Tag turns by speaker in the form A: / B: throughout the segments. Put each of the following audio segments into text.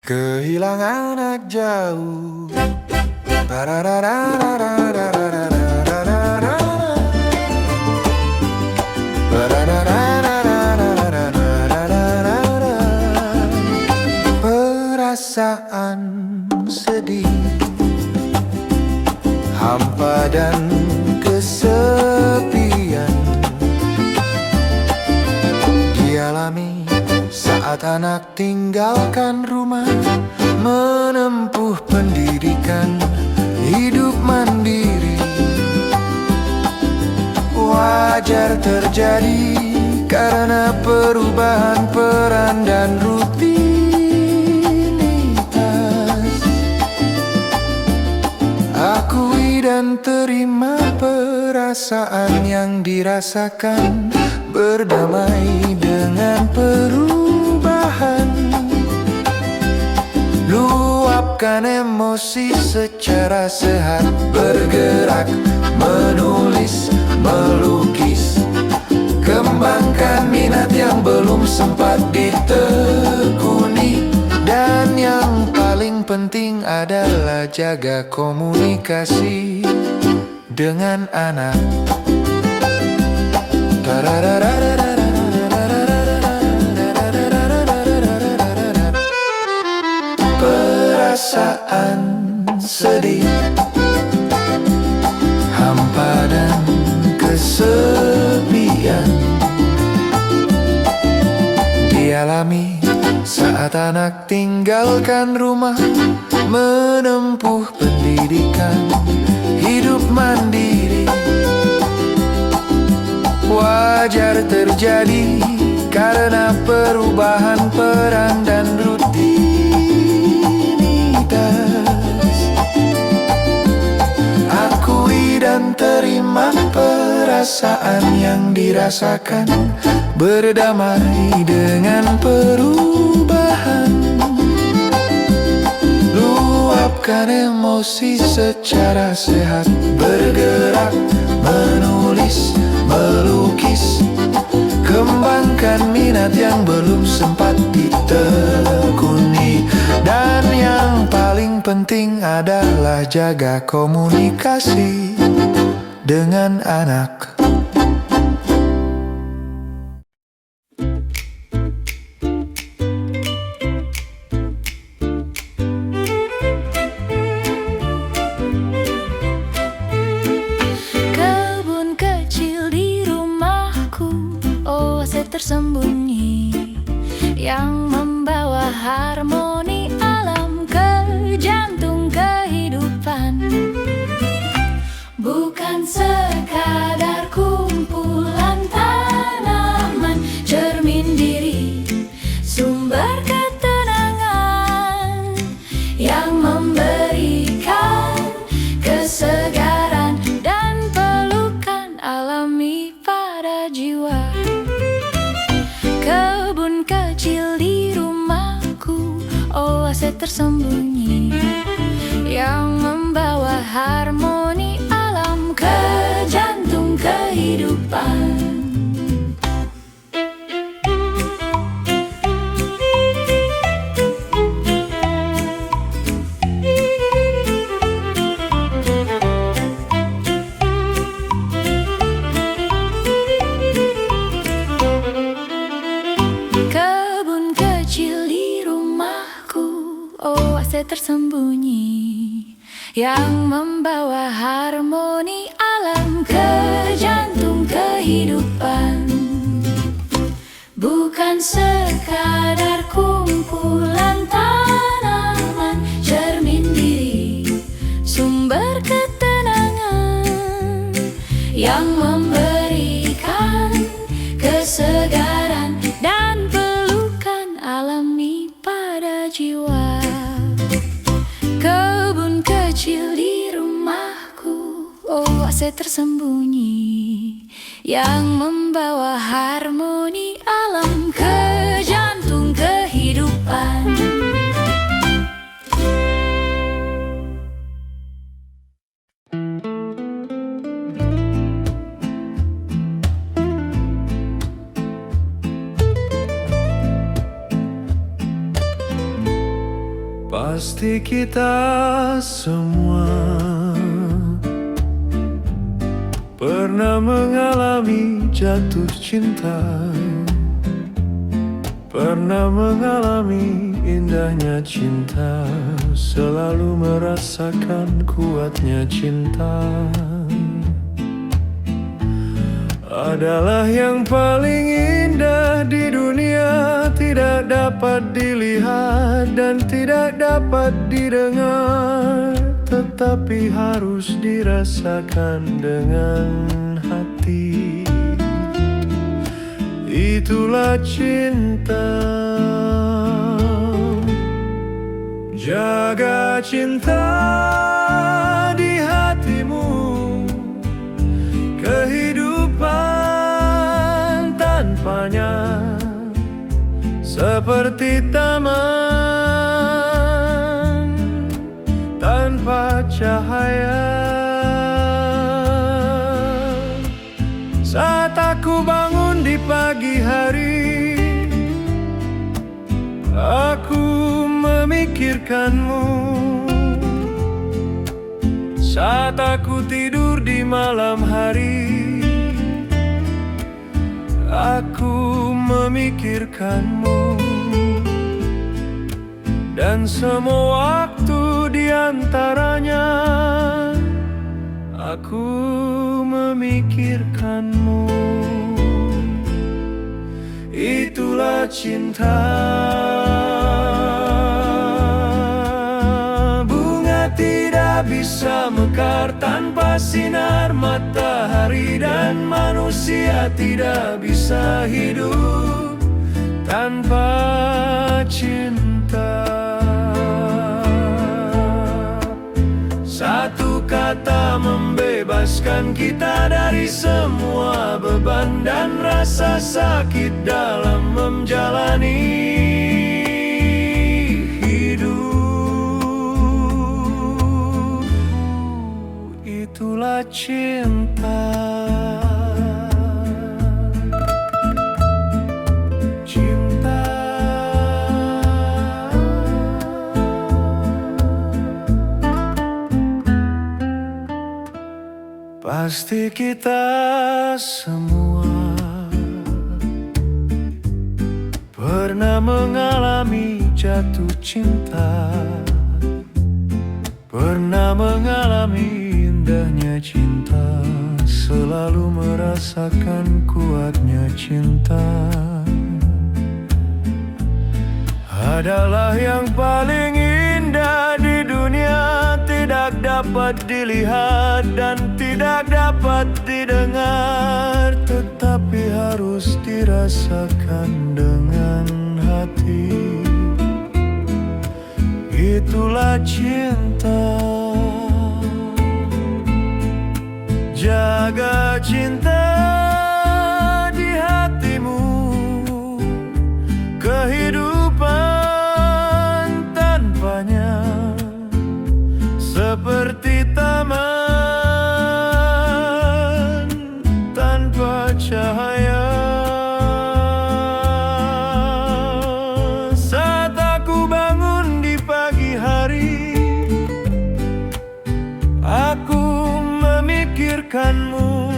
A: Kehilangan anak jauh. Perasaan sedih, hampa dan kesepian dialami saat anak tinggalkan rumah, menempuh pendidikan, hidup mandiri. Wajar terjadi karena perubahan peran dan rutinitas. Akui dan terima perasaan yang dirasakan, berdamai dengan perubahan. Luapkan emosi secara sehat, bergerak, menulis, melukis. Kembangkan minat yang belum sempat ditekuni. Dan yang paling penting adalah jaga komunikasi dengan anak. Perasaan sedih, hampa dan kesepian dialami saat anak tinggalkan rumah, menempuh pendidikan, hidup mandiri. Wajar terjadi karena perubahan peran dan rutinitas. Akui dan terima perasaan yang dirasakan, berdamai dengan perubahan. Luapkan emosi secara sehat, bergerak, menulis, melukis. Kembangkan minat yang belum sempat ditekuni. Dan yang paling penting adalah jaga komunikasi dengan anak.
B: Tersembunyi yang membawa harmoni alam ke jantung kehidupan. Bukan sekadar kumpulan tanaman, cermin diri, sumber ketenangan yang memberikan kesegaran dan pelukan alami pada jiwa. Kebun kecil di rumahku, oase tersembunyi yang membawa harmoni alam ke jantung kehidupan. Tersembunyi yang membawa harmoni alam ke jantung kehidupan. Bukan sekadar kumpulan tanaman, cermin diri, sumber ketenangan yang memberikan kesegaran dan pelukan alami pada jiwa. Kebun kecil di rumahku, oase tersembunyi yang membawa harmoni alam ke jantung kehidupan.
A: Pasti kita semua pernah mengalami jatuh cinta, pernah mengalami indahnya cinta, selalu merasakan kuatnya cinta. Adalah yang paling indah di dunia, tidak dapat dilihat dan tidak dapat didengar, tetapi harus dirasakan dengan hati. Itulah cinta. Jaga cinta di hatimu, kehidupan tanpanya seperti taman tanpa cahaya. Saat aku bangun di pagi hari, aku memikirkanmu. Saat aku tidur di malam hari, aku memikirkanmu. Dan semua waktu di antaranya, aku memikirkanmu. Itulah cinta. Bunga tidak bisa mekar tanpa sinar matahari, dan manusia tidak bisa hidup tanpa cinta. Satu kata membebaskan kita dari semua beban dan rasa sakit dalam menjalani hidup. Itulah cinta. Pasti kita semua pernah mengalami jatuh cinta, pernah mengalami indahnya cinta, selalu merasakan kuatnya cinta. Adalah yang paling indah di dunia, tidak dapat dilihat dan tidak dapat didengar, tetapi harus dirasakan dengan hati. Itulah cinta. Jaga cinta di hatimu, kehidupan tanpanya seperti taman tanpa cahaya. Saat aku bangun di pagi hari, aku memikirkanmu.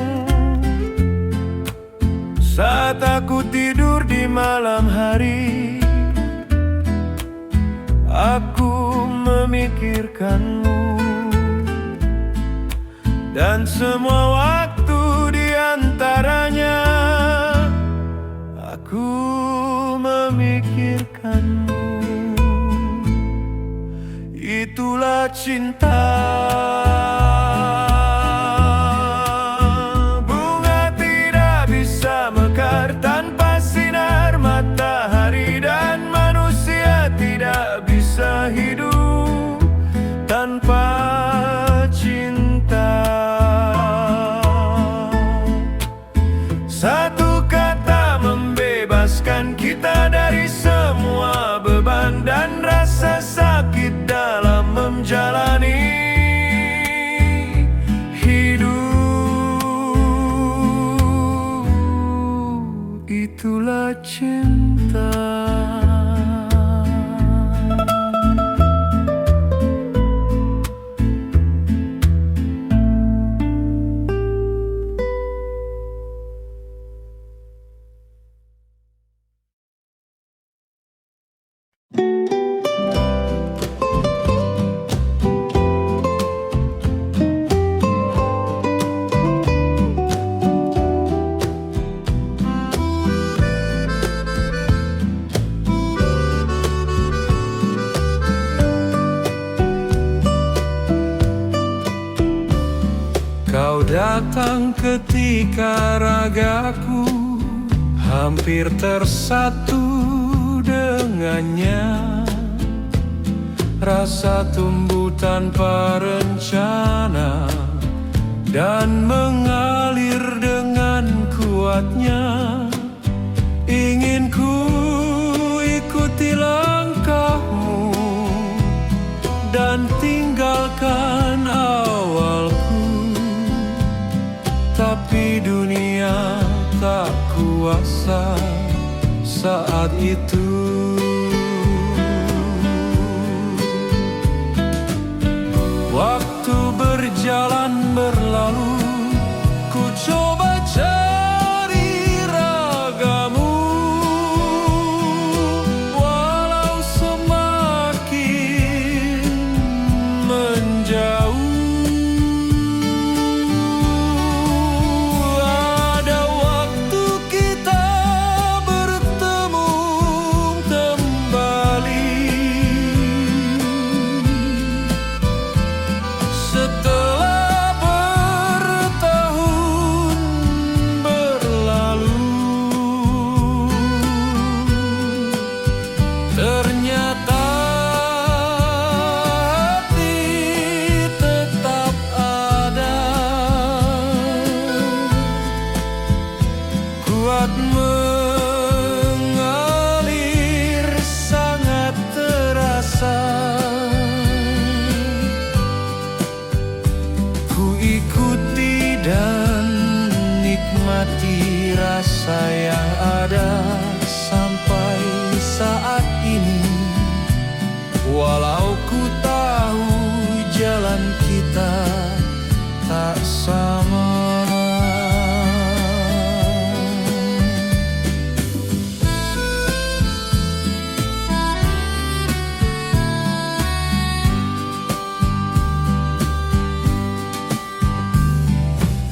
A: Saat aku tidur di malam hari, aku memikirkanmu. Dan semua waktu di antaranya, aku memikirkanmu. Itulah cinta. Bunga tidak bisa mekar tanpa sinar matahari, dan manusia tidak bisa hidup tanpa cinta. Satu kata membebaskan kita dari semua beban dan rasa sakit dalam menjalani hidup. Itulah cinta. datang ketika ragaku hampir tersatu dengannya. Rasa tumbuh tanpa rencana dan mengalir dengan kuatnya. Ingin ku ikuti langkahmu dan tinggalkan awalku, tapi dunia tak kuasa saat itu. Waktu berjalan berlalu, ku coba cari ragamu, walau semakin menjauh. Ada waktu kita bertemu kembali. Setelah bertahun berlalu, ternyata hati tetap ada, kuat mengalir sangat terasa. Ku ikuti dan nikmati rasa yang ada sampai saat ini. Walau ku tahu jalan kita tak sama.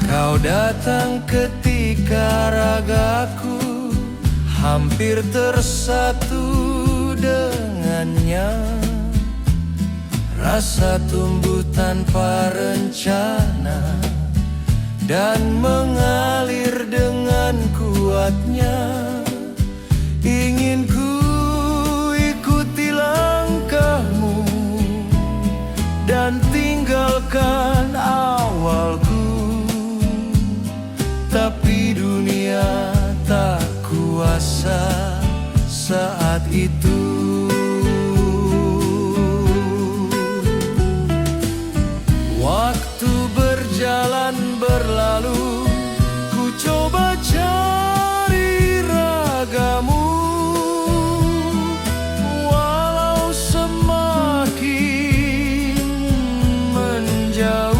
A: Kau datang ketika ragaku hampir tersatu dengannya. Rasa tumbuh tanpa rencana dan mengalir dengan kuatnya. Ingin ku ikuti langkahmu dan tinggalkan awalku, tapi dunia tak kuasa saat itu. Waktu berjalan berlalu, ku coba cari ragamu, walau semakin menjauh.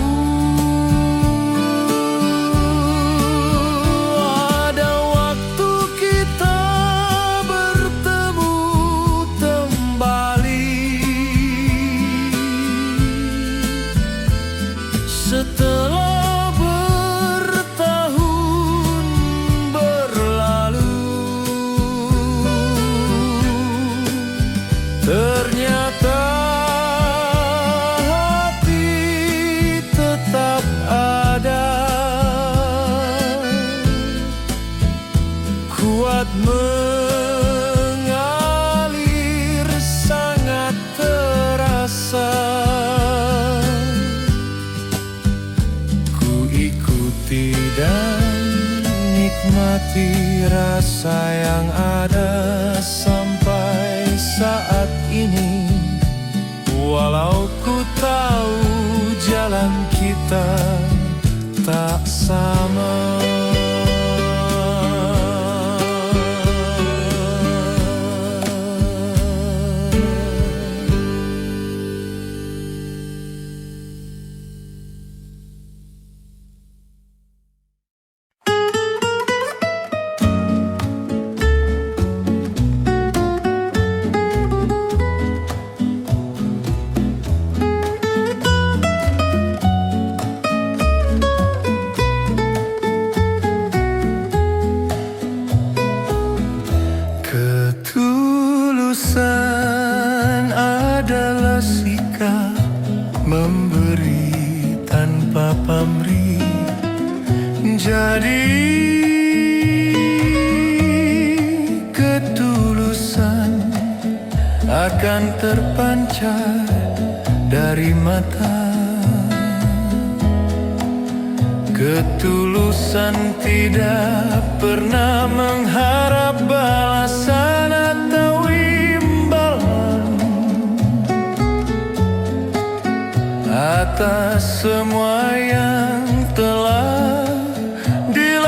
A: Setelah bertahun berlalu, ternyata hati tetap ada, kuat mengalir sangat terasa. Dan nikmati rasa yang ada sampai saat ini. Walau ku tahu jalan kita tak sama. memberi tanpa pamrih, Jadi ketulusan akan terpancar dari mata. Ketulusan tidak pernah mengharap balasan atau imbalan atas semua yang telah dilakukan.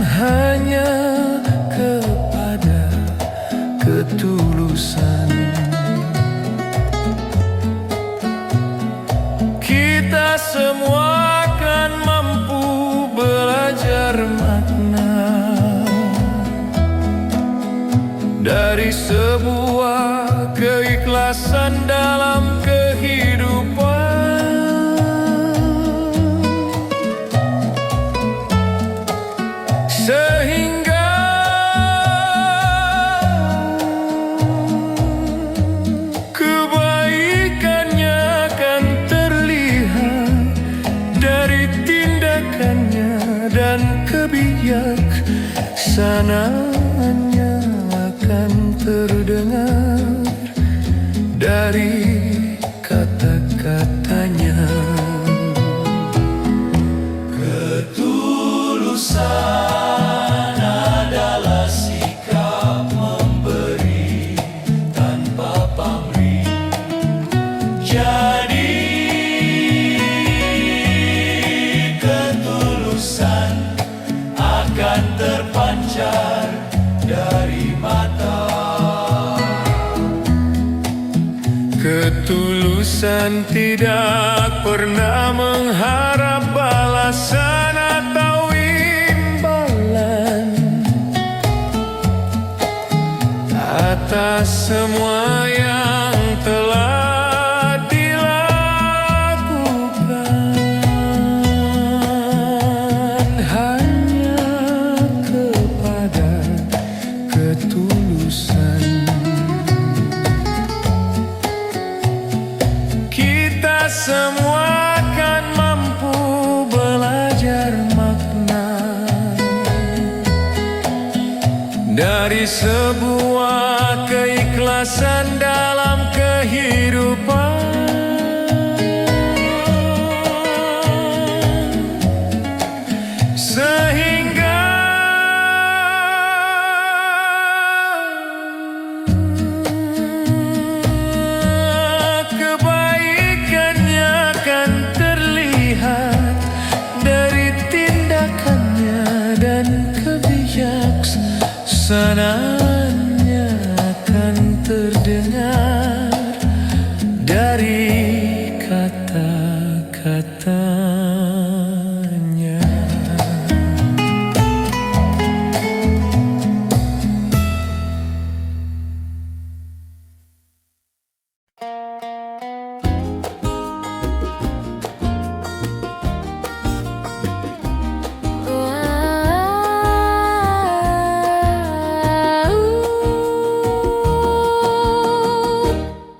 A: Hanya kepada ketulusan kita semua akan mampu belajar makna dari sebuah keikhlasan dalam kehidupan. Sehingga kebaikannya akan terlihat dari tindakannya, dan kebijaksanaannya akan terdengar dari kata-katanya. Ketulusan adalah sikap memberi tanpa pamrih. Jadi ketulusan akan terpancar dari mata. Ketulusan tidak pernah mengharap balasan atau imbalan atas semua yang telah dilakukan. Hanya kepada ketulusan kita semua akan mampu belajar makna dari sebuah keikhlasan dalam kehidupan. Sehingga kebaikannya akan terlihat dari tindakannya, dan kebijaksanaannya akan terdengar dari kata-katanya.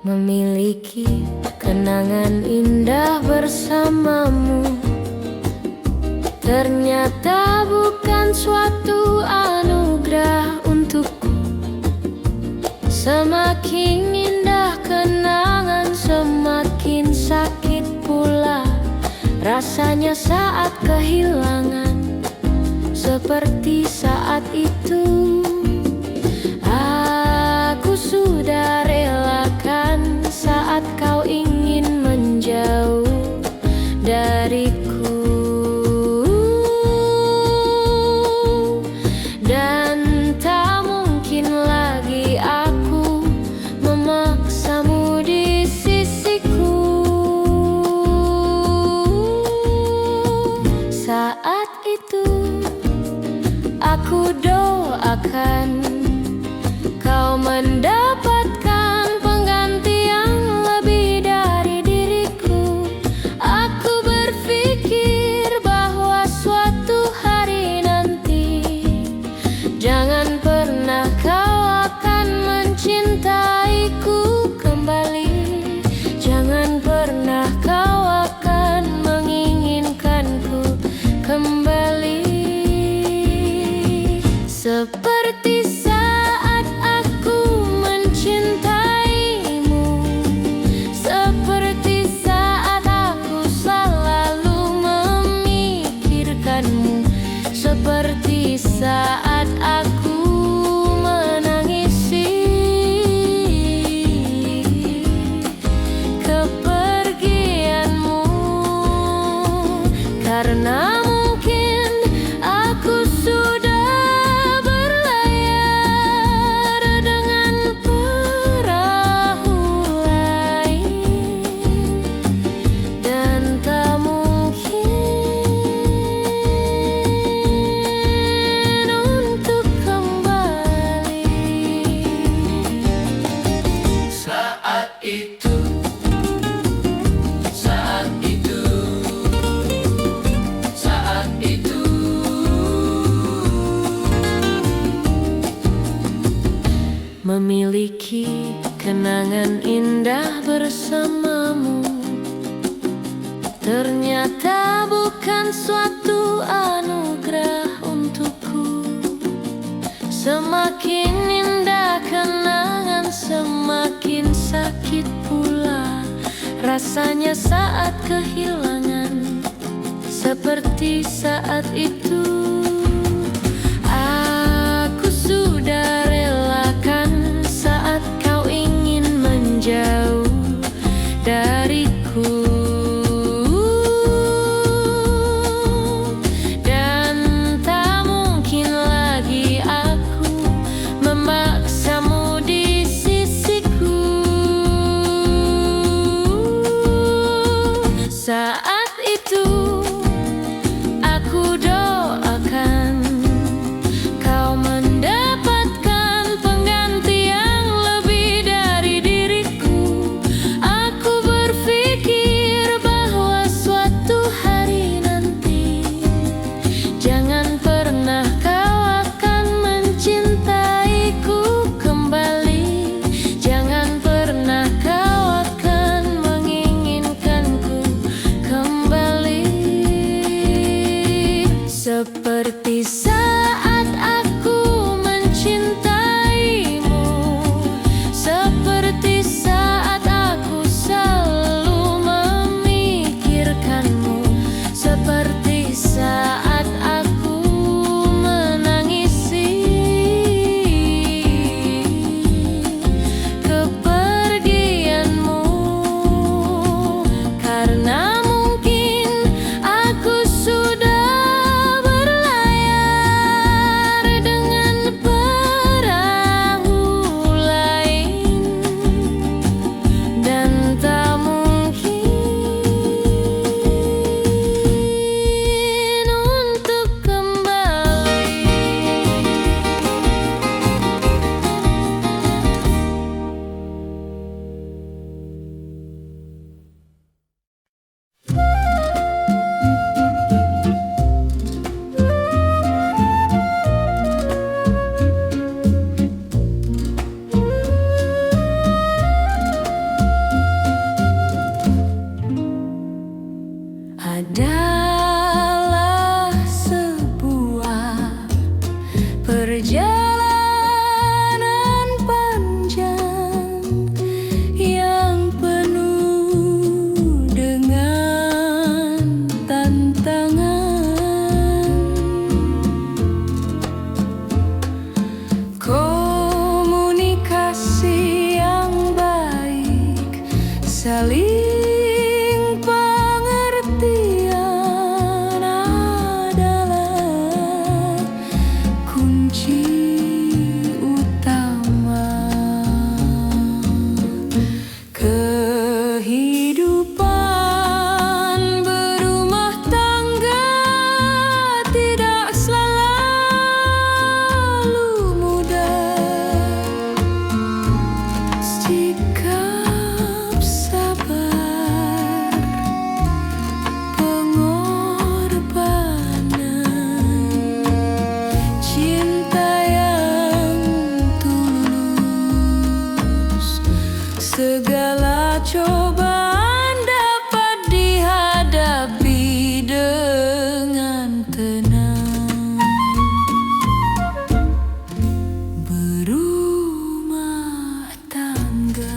B: Memiliki kenangan indah bersamamu ternyata bukan suatu anugerah untukku. Semakin indah kenangan, semakin sakit pula rasanya saat kehilangan. Seperti saat itu aku sudah relakan saat kau ingin menjauh dariku, dan tak mungkin lagi aku memaksamu di sisiku. Saat itu aku doakan kau mendapatkan pengganti yang lebih dari diriku. Aku berpikir bahwa suatu hari nanti jangan pernah kau akan mencintaiku kembali. Jangan pernah kau memiliki kenangan indah bersamamu. Ternyata bukan suatu anugerah untukku. Semakin indah kenangan, semakin sakit pula rasanya saat kehilangan. Seperti saat itu aku sudah relakan saat kau ingin menjauh dariku. Dan tak mungkin lagi aku memaksamu di sisiku. Saat itu aku doakan kau mendapatkan pengganti yang lebih dari diriku. Aku berpikir bahwa suatu hari nanti jangan pernah kau akan mencintaiku kembali. Jangan pernah kau akan menginginkanku kembali. Seperti saat aku mencintaimu, seperti saat aku selalu memikirkanmu, seperti saat aku menangisi kepergianmu. Karena mungkin aku sudah berlayar dengan perahu lain, dan tak mungkin untuk kembali. Adalah sebuah perjalanan panjang yang penuh dengan tantangan. Komunikasi yang baik, saling pengertian adalah kunci utama. Kehidupan berumah tangga tidak selalu mudah. Sikap sabar, pengorbanan, cinta yang tulus, segala cobaan dapat dihadapi dengan tenang. Berumah tangga.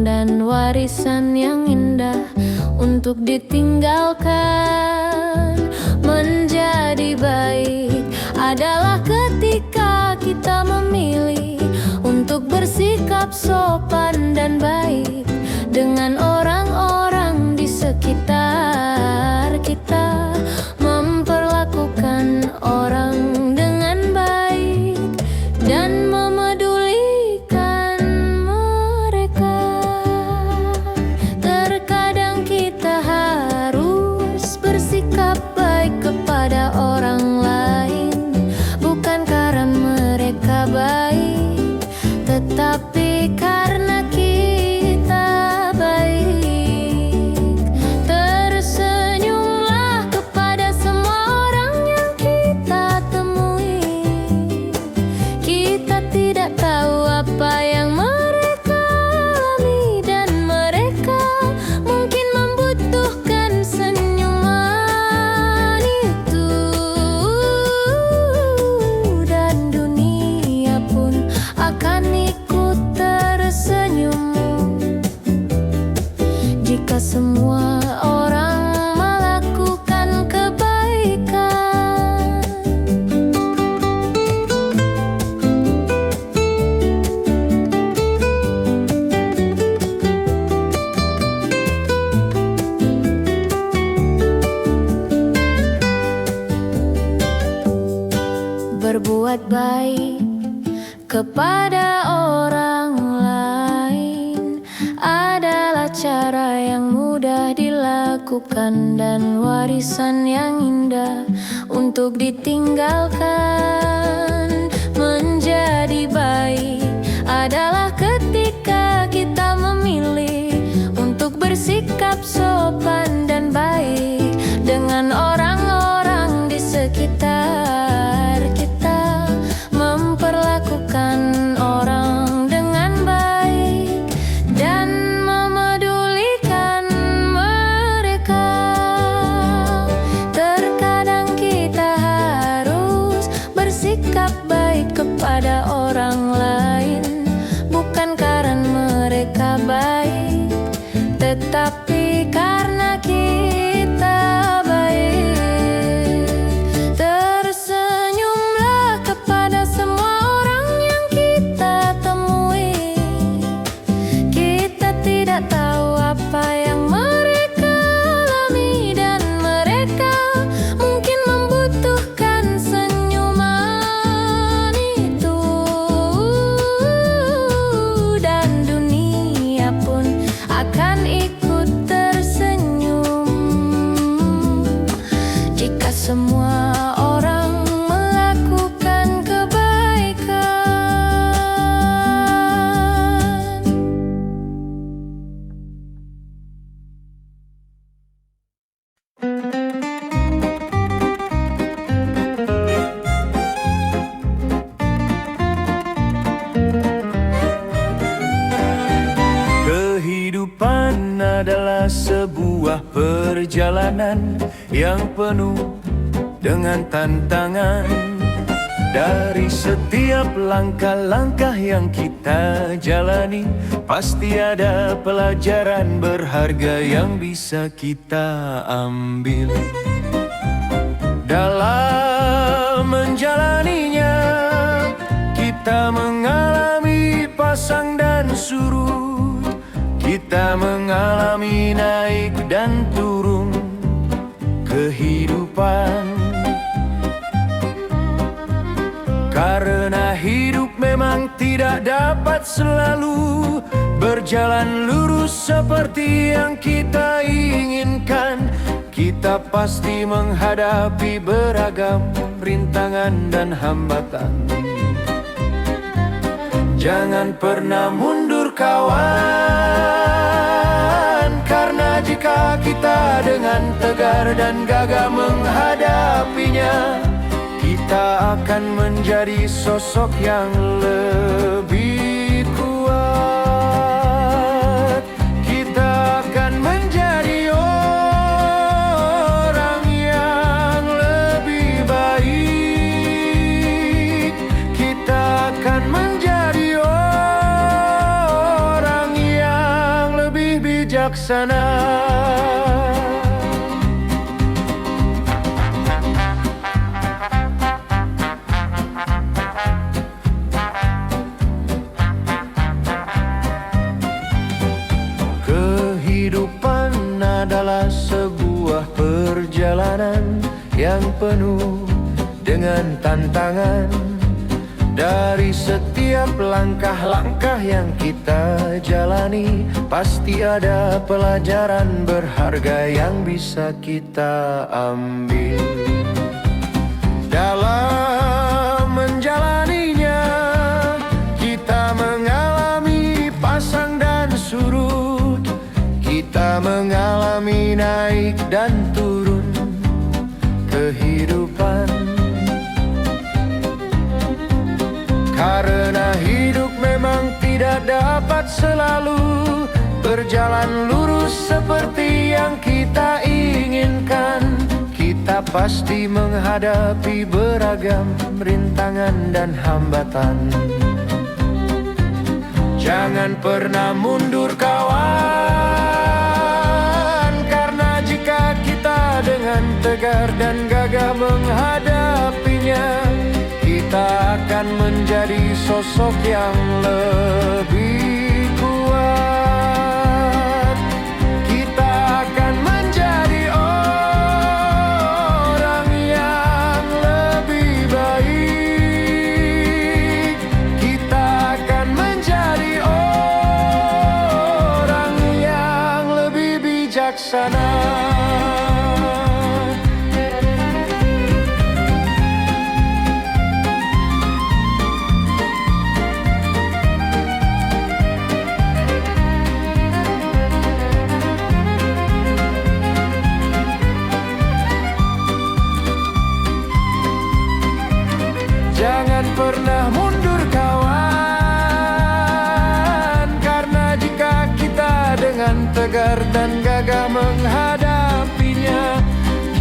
B: sopan dan warisan yang indah untuk ditinggalkan. Menjadi baik adalah ketika kita memilih untuk bersikap sopan dan baik dengan orang-orang di sekitar kita, memperlakukan orang dengan baik dan memedulikan mereka. Terkadang kita harus bersikap baik kepada orang lain, bukan karena mereka baik, tetapi karena kita baik. Tersenyumlah kepada semua orang yang kita temui. Kita tidak tahu apa yang mereka alami, dan mereka mungkin membutuhkan senyuman itu. Dan dunia pun akan ikut tersenyum jika semua orang melakukan kebaikan. Berbuat baik kepada orang lain adalah cara yang mudah dilakukan dan warisan yang indah untuk ditinggalkan. Menjadi baik adalah ketika kita memilih untuk bersikap sopan dan baik dengan orang-orang di sekitar kita, memperlakukan orang dengan baik dan memedulikan mereka. Terkadang kita harus bersikap baik kepada orang lain, bukan karena mereka baik, tetapi karena kita baik. Tersenyumlah kepada semua orang yang kita temui. Kita tidak tahu apa yang mereka alami, dan mereka mungkin membutuhkan senyuman itu. Dan dunia pun akan ikut tersenyum jika semua orang melakukan kebaikan.
A: Kehidupan adalah sebuah perjalanan yang penuh dengan tantangan. Dari setiap langkah-langkah yang kita jalani, pasti ada pelajaran berharga yang bisa kita ambil. Dalam menjalaninya, kita mengalami pasang dan surut, kita mengalami naik dan turun kehidupan. Karena hidup memang tidak dapat selalu berjalan lurus seperti yang kita inginkan. Kita pasti menghadapi beragam rintangan dan hambatan. Jangan pernah mundur kawan, karena jika kita dengan tegar dan gagah menghadapinya, kita akan menjadi sosok yang lebih kuat. Kita akan menjadi orang yang lebih baik. Kita akan menjadi orang yang bijaksana. Kehidupan adalah sebuah perjalanan yang penuh dengan tantangan. Dari setiap langkah-langkah yang kita jalani, pasti ada pelajaran berharga yang bisa kita ambil. Dalam menjalaninya, kita mengalami pasang dan surut. Kita mengalami naik dan turun kehidupan. Karena hidup memang tidak dapat selalu berjalan lurus seperti yang kita inginkan. Kita pasti menghadapi beragam rintangan dan hambatan. Jangan pernah mundur kawan, karena jika kita dengan tegar dan gagah menghadapinya, kita akan menjadi sosok yang lebih kuat. Kita akan menjadi orang yang lebih baik. Kita akan menjadi orang yang lebih bijaksana. Jangan pernah mundur kawan, karena jika kita dengan tegar dan gagah menghadapinya,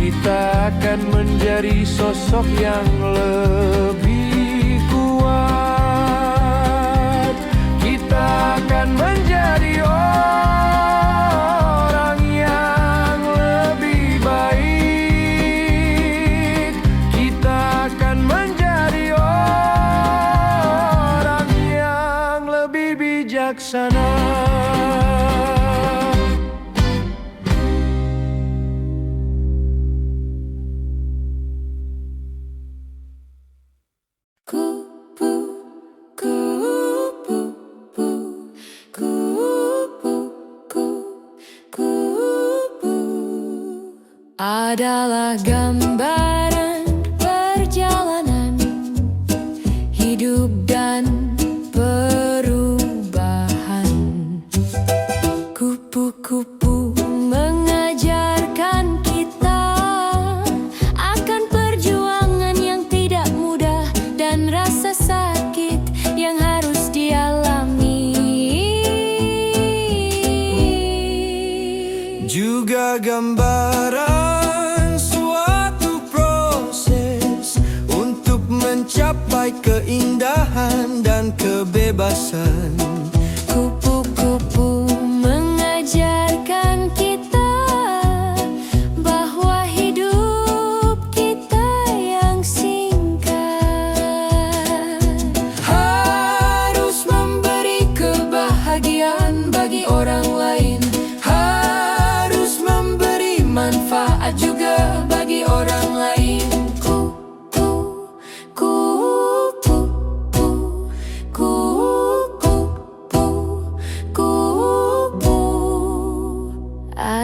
A: kita akan menjadi sosok yang lebih kuat. Kita akan menjadi orang yang lebih baik. Kita akan menjadi orang yang lebih bijaksana.
B: Adalah gambaran perjalanan hidup dan perubahan. Kupu-kupu mengajarkan kita akan perjuangan yang tidak mudah dan rasa sakit yang harus dialami.
A: Juga gambaran suatu proses untuk mencapai keindahan dan kebebasan.
B: Kupu-kupu mengajarkan kita bahwa hidup kita yang singkat
A: Harus memberi kebahagiaan bagi orang lain, harus memberi manfaat juga bagi orang lain.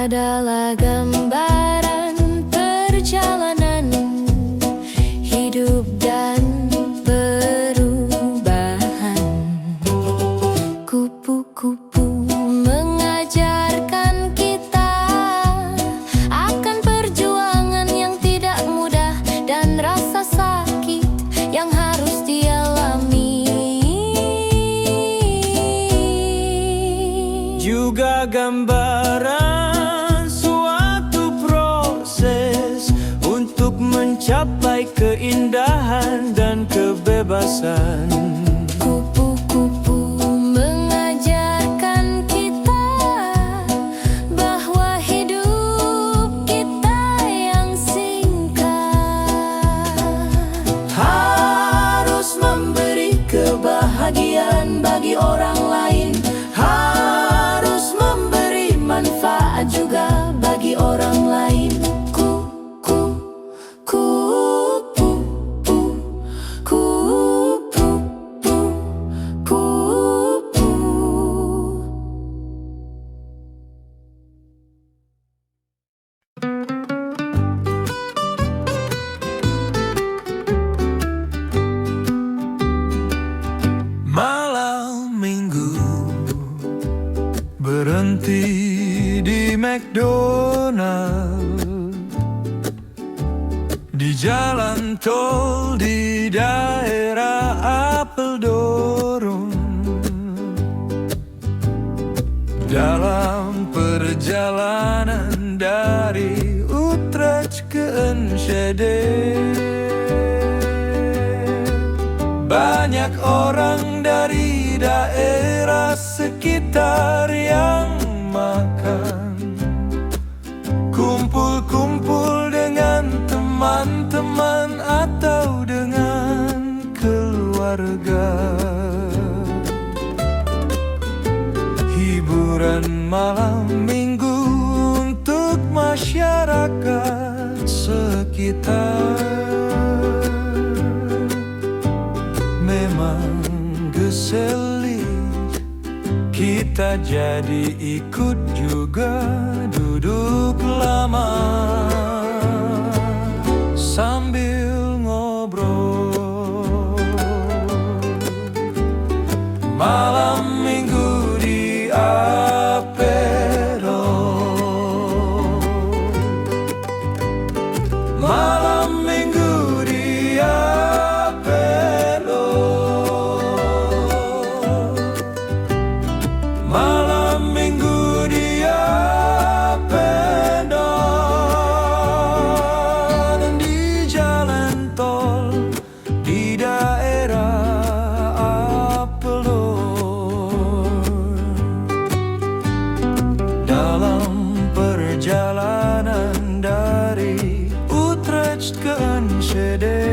B: Adalah gambaran perjalanan hidup dan perubahan. Kupu-kupu mengajarkan kita akan perjuangan yang tidak mudah dan rasa sakit yang harus dialami.
A: Juga gambaran mencapai keindahan dan kebebasan.
B: Kupu-kupu mengajarkan kita
C: kebahagiaan bagi orang lain. Harus memberi manfaat juga bagi orang lain.
A: Malam minggu berhenti di McDonald, di jalan tol di daerah Apeldoorn. Dalam perjalanan dari Utrecht ke Enschede, banyak orang dari daerah sekitar yang makan, kumpul-kumpul dengan teman-teman atau dengan keluarga. Hiburan malam minggu untuk masyarakat sekitar memang geselik. Kita jadi ikut juga duduk lama sambil ngobrol. Malam minggu di Apeldoorn. Malam minggu di Apeldoorn. Malam minggu di Apeldoorn, di jalan tol di daerah Apeldoorn. Dalam perjalanan dari Utrecht ke Enschede,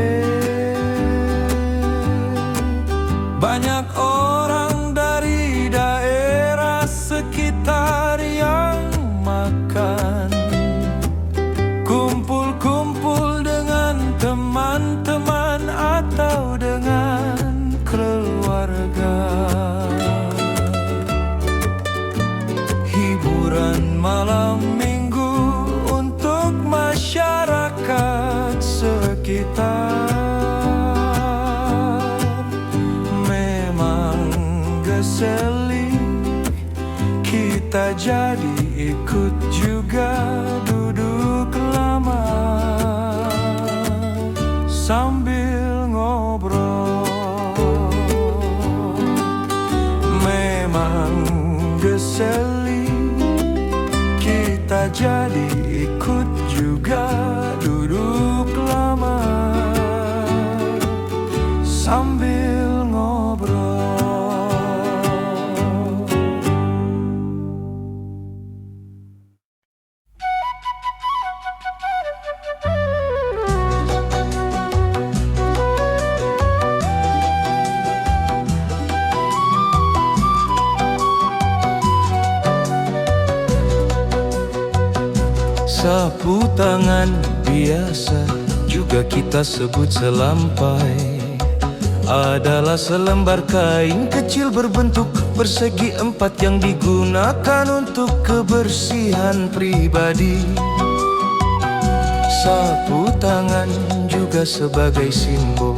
A: banyak orang dari daerah sekitar yang makan, kumpul-kumpul dengan teman-teman atau dengan keluarga. Hiburan malam minggu untuk masyarakat sekitar memang geselik. Kita jadi ikut juga duduk lama sambil ngobrol. Memang geselik. Kita jadi ikut juga duduk lama sambil ngobrol. Sapu tangan biasa juga kita sebut selampai, adalah selembar kain kecil berbentuk persegi empat yang digunakan untuk kebersihan pribadi. Sapu tangan juga sebagai simbol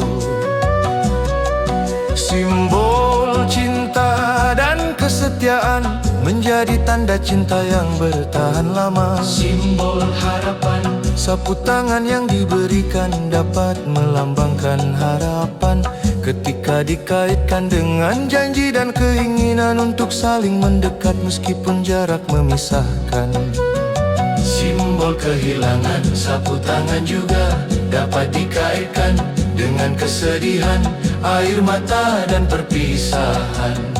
A: cinta dan kesetiaan, menjadi tanda cinta yang bertahan lama. Simbol harapan, sapu tangan yang diberikan dapat melambangkan harapan ketika dikaitkan dengan janji dan keinginan untuk saling mendekat meskipun jarak memisahkan. Simbol kehilangan, sapu tangan juga dapat dikaitkan dengan kesedihan, air mata dan perpisahan.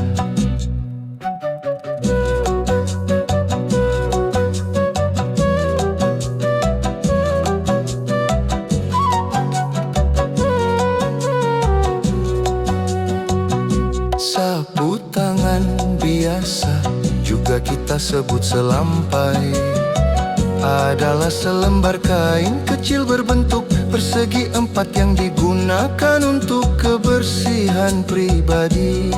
A: Sapu tangan biasa juga kita sebut selampai, adalah selembar kain kecil berbentuk persegi empat yang digunakan untuk kebersihan pribadi.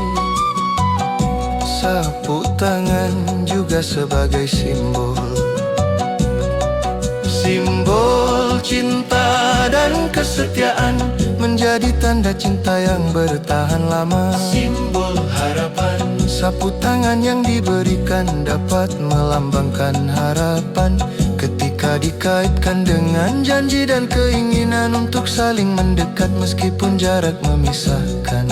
A: Sapu tangan juga sebagai simbol cinta dan kesetiaan, menjadi tanda cinta yang bertahan lama. Simbol harapan, sapu tangan yang diberikan dapat melambangkan harapan ketika dikaitkan dengan janji dan keinginan untuk saling mendekat meskipun jarak memisahkan.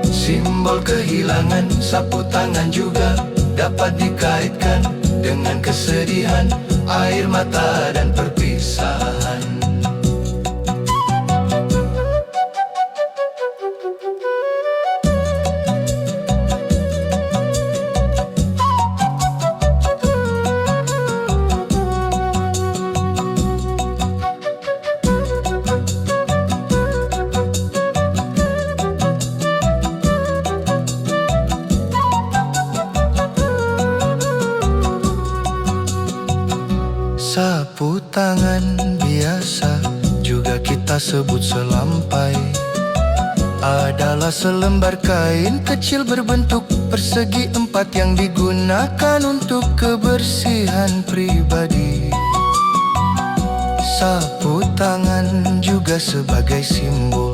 A: Simbol kehilangan, sapu tangan juga dapat dikaitkan dengan kesedihan, air mata dan perpisahan. Sapu tangan biasa juga kita sebut selampai, adalah selembar kain kecil berbentuk persegi empat yang digunakan untuk kebersihan pribadi. Sapu tangan juga sebagai simbol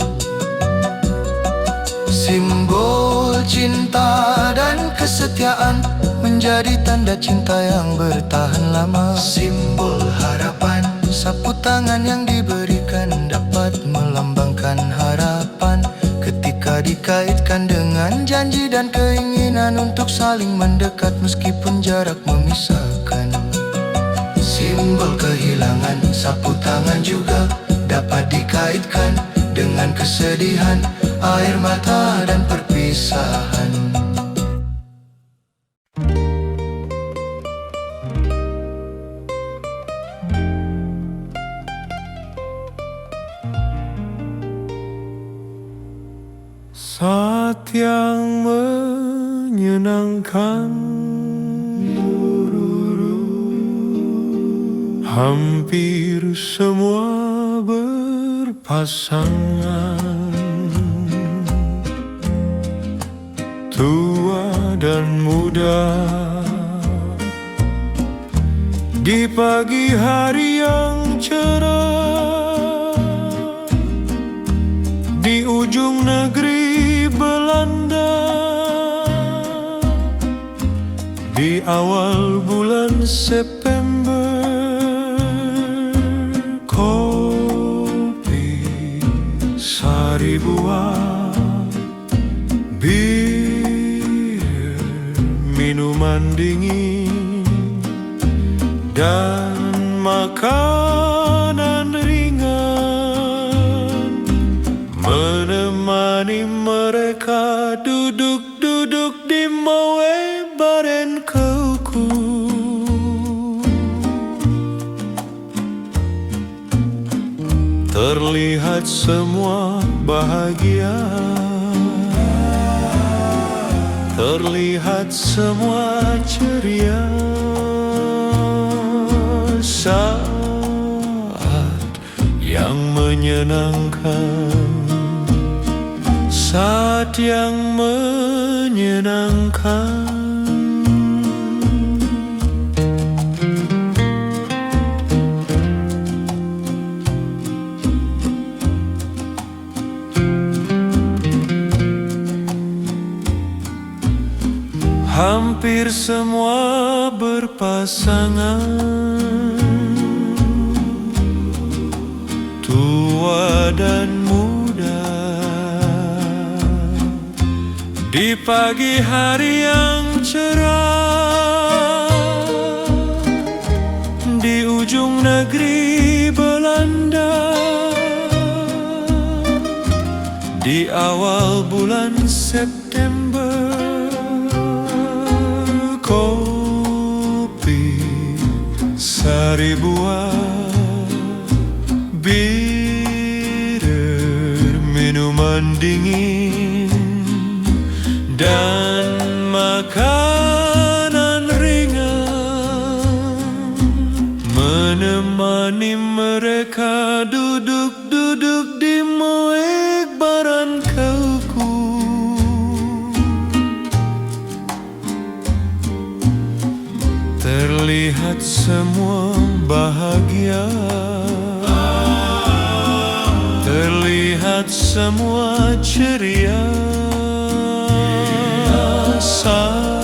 A: cinta dan kesetiaan, menjadi tanda cinta yang bertahan lama. Simbol harapan, sapu tangan yang diberikan dapat melambangkan harapan ketika dikaitkan dengan janji dan keinginan untuk saling mendekat meskipun jarak memisahkan. Simbol kehilangan, sapu tangan juga dapat dikaitkan dengan kesedihan, air mata dan perpisahan. Saat yang menyenangkan, hampir semua berpasangan, tua dan muda, di pagi hari yang cerah, di ujung negeri Belanda, di awal bulan September. Kopi, sari buah, bir, minuman dingin, dan makanan ringan menemani mereka duduk-duduk di mawe baren keuku. Terlihat semua bahagia, terlihat semua ceria. Saat yang menyenangkan, saat yang menyenangkan. Hampir semua berpasangan, tua dan muda, di pagi hari yang cerah, di ujung negeri Belanda, di awal bulan September. Kopi, sari buah, bir, minuman dingin, dan makanan ringan menemani mereka duduk-duduk di moek barangkauku. Terlihat semua bahagia, terlihat semua ceria saat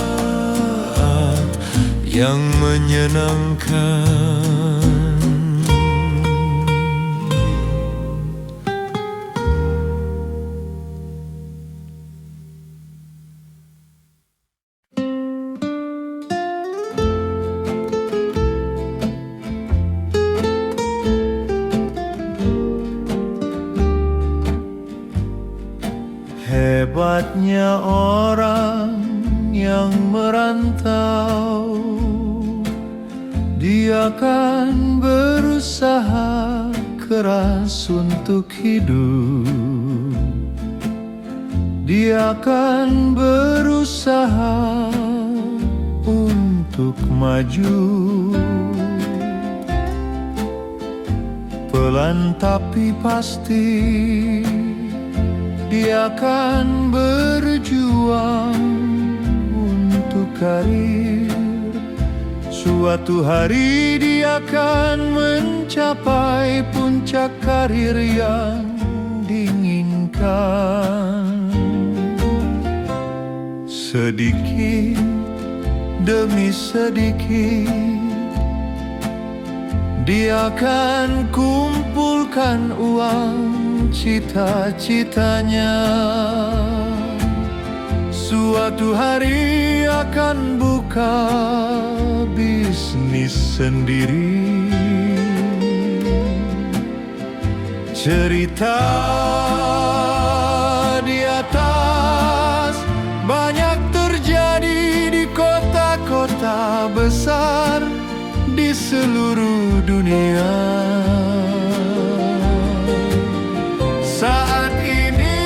A: yang menyenangkan. Hebatnya orang yang merantau, dia kan berusaha keras untuk hidup. Dia kan berusaha untuk maju, pelan tapi pasti. Dia akan berjuang untuk karir. Suatu hari dia akan mencapai puncak karir yang diinginkan. Sedikit demi sedikit dia akan kumpulkan uang cita-citanya. Suatu hari akan buka bisnis sendiri. Cerita di atas banyak terjadi di kota-kota besar di seluruh dunia. Saat ini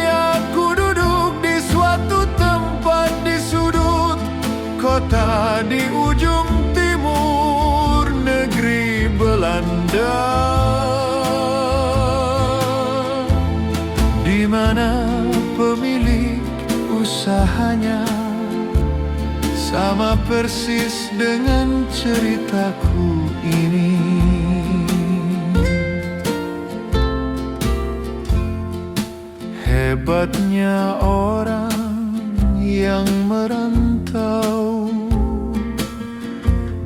A: aku duduk di suatu tempat di sudut kota di ujung timur negeri Belanda, di mana pemilik usahanya sama persis dengan ceritaku ini. Hebatnya orang yang merantau,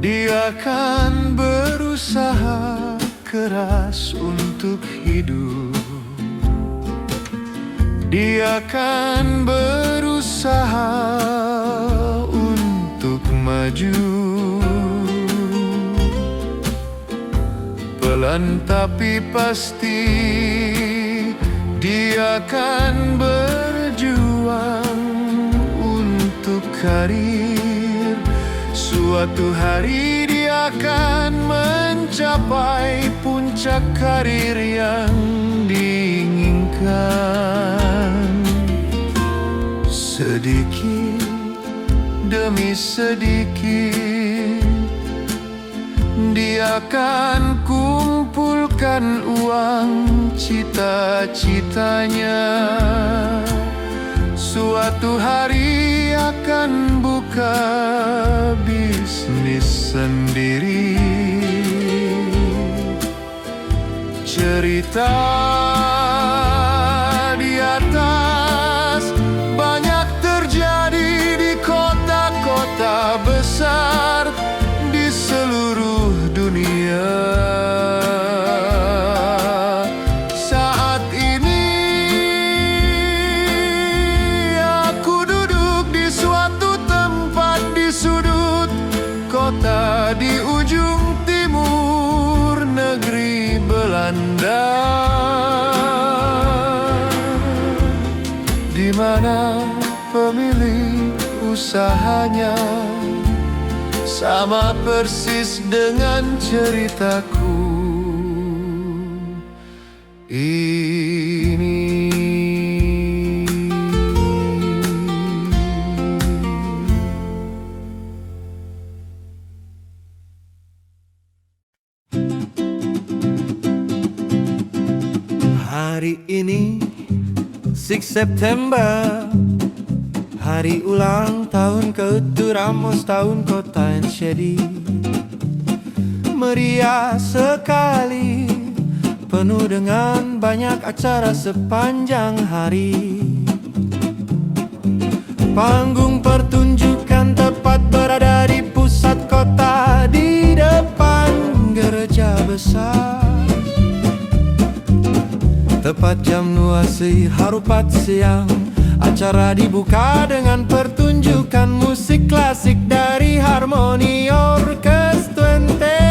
A: dia akan berusaha keras untuk hidup. Dia akan berusaha untuk maju, pelan tapi pasti. Dia akan berjuang untuk karir. Suatu hari dia akan mencapai puncak karir yang diinginkan. Sedikit demi sedikit dia akan kumpulkan uang cita-citanya. Suatu hari akan buka bisnis sendiri. Cerita di atas banyak terjadi di kota-kota besar di seluruh dunia. Saat ini aku duduk di suatu tempat di sudut kota di ujung timur negeri Belanda, di mana pemilik usahanya sama persis dengan ceritaku ini. Hari ini 6 September, hari ulang tahun ke-7 Ramos tahun Kota Enschede. Meriah sekali, penuh dengan banyak acara sepanjang hari. Panggung pertunjukan tepat berada di pusat kota, di depan gereja besar. Tepat jam 2:04 siang, acara dibuka dengan pertunjukan musik klasik dari Harmony Orkestrante.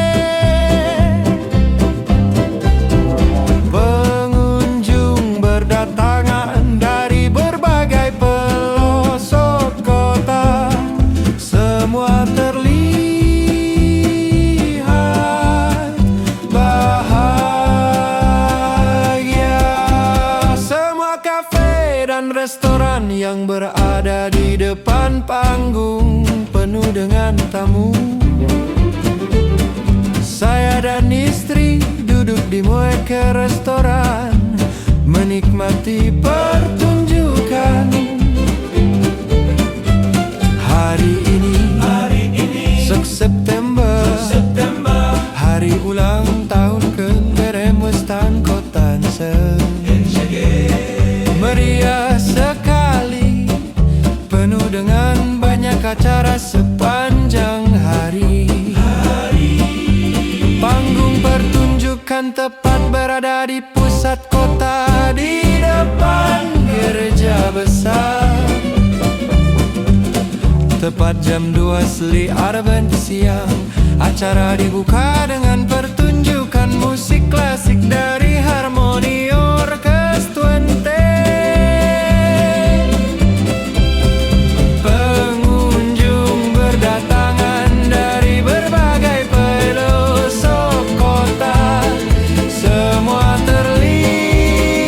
A: Pengunjung berdatangan dari berbagai pelosok kota, semua terlihat bahagia. Semua kafe dan restoran yang berada di depan panggung penuh dengan tamu. Saya dan istri duduk di Moeke restoran, menikmati pertunjukan. Hari ini 6 September, hari ulang tahun ke-7 Kota Enschede. Meriah sekali, penuh dengan banyak acara sepanjang hari. Panggung pertunjukan tepat berada di pusat kota, di depan gereja besar. Tepat jam 2:04 siang, acara dibuka dengan pertunjukan musik klasik dari Harmony Orkestrante. Pengunjung berdatangan dari berbagai pelosok kota, semua terlihat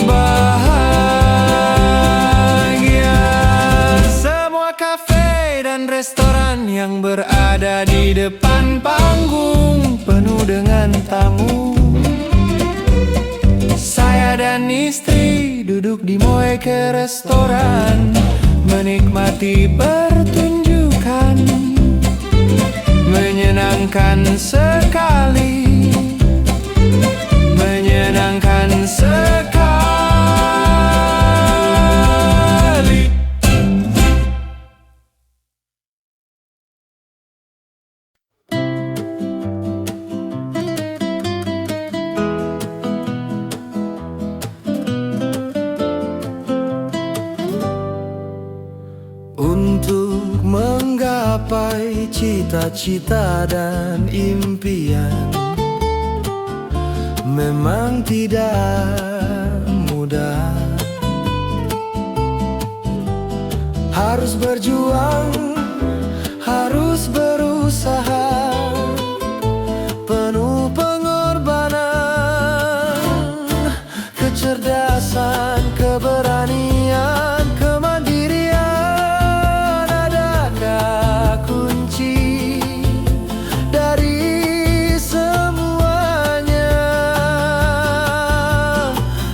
A: bahagia. Semua kafe dan restoran yang berada di depan panggung penuh dengan tamu. Saya dan istri duduk di Moeke restoran, menikmati pertunjukan. Menyenangkan sekali, menyenangkan sekali. Untuk menggapai cita-cita dan impian memang tidak mudah. Harus berjuang, harus berusaha, penuh pengorbanan, kecerdasan, keberanian, kemandirian adalah kunci dari semuanya.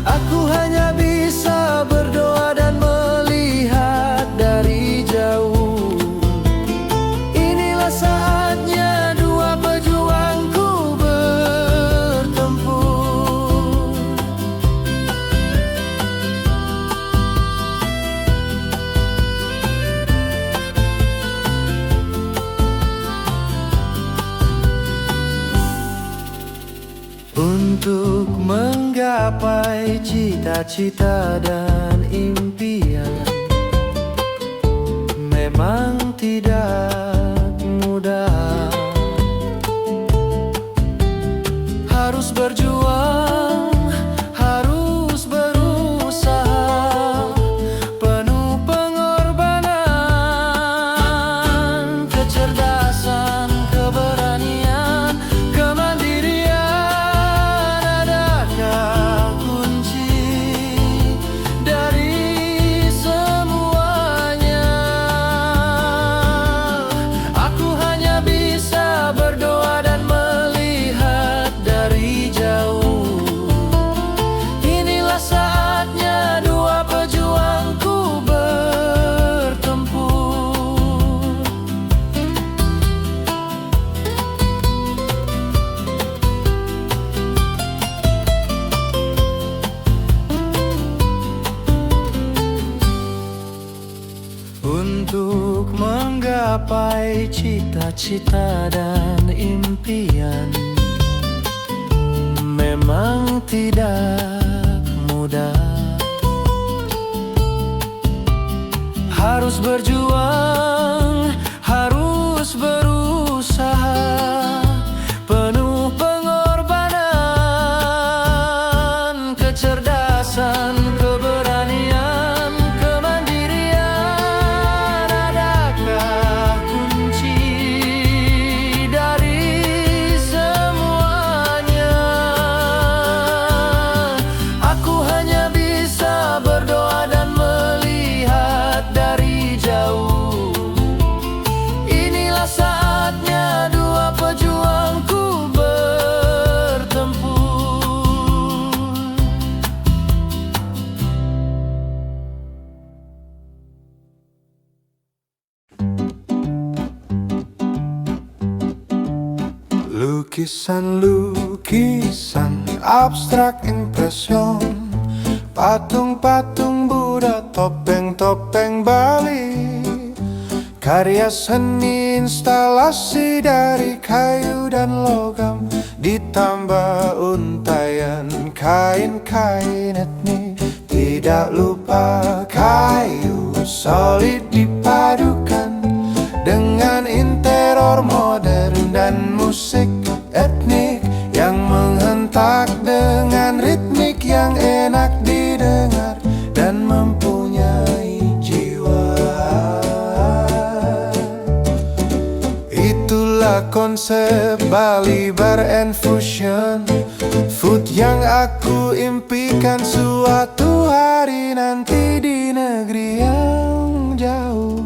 A: Aku hanya bisa berdoa dan melihat dari jauh. Inilah saatnya dua pejuangku bertempur. Untuk menggapai cita-cita dan impian memang tidak mudah. Harus berjuang, harus berusaha, penuh pengorbanan, kecerdasan, keberanian, kemandirian adalah kunci dari semuanya. menggapai cita-cita dan impian memang tidak mudah. Harus berjuang, harus berusaha, penuh pengorbanan, kecerdasan, keberanian, kemandirian. Adakah kunci dari semuanya? Aku hanya bisa berdoa dan melihat dari jauh. Inilah saatnya dua pejuangku bertempur. Lukisan-lukisan abstrak impresion, patung-patung Buddha, topeng-topeng Bali, karya seni instalasi dari kayu dan logam, ditambah untaian kain-kain etnik. Tidak lupa kayu solid dipadukan dengan interior modern dan musik etnik yang menghentak dengan ritmik yang enak didengar dan mempunyai jiwa. Itulah konsep Bali Bar and Fusion, food yang aku impikan suatu hari nanti di negeri yang jauh.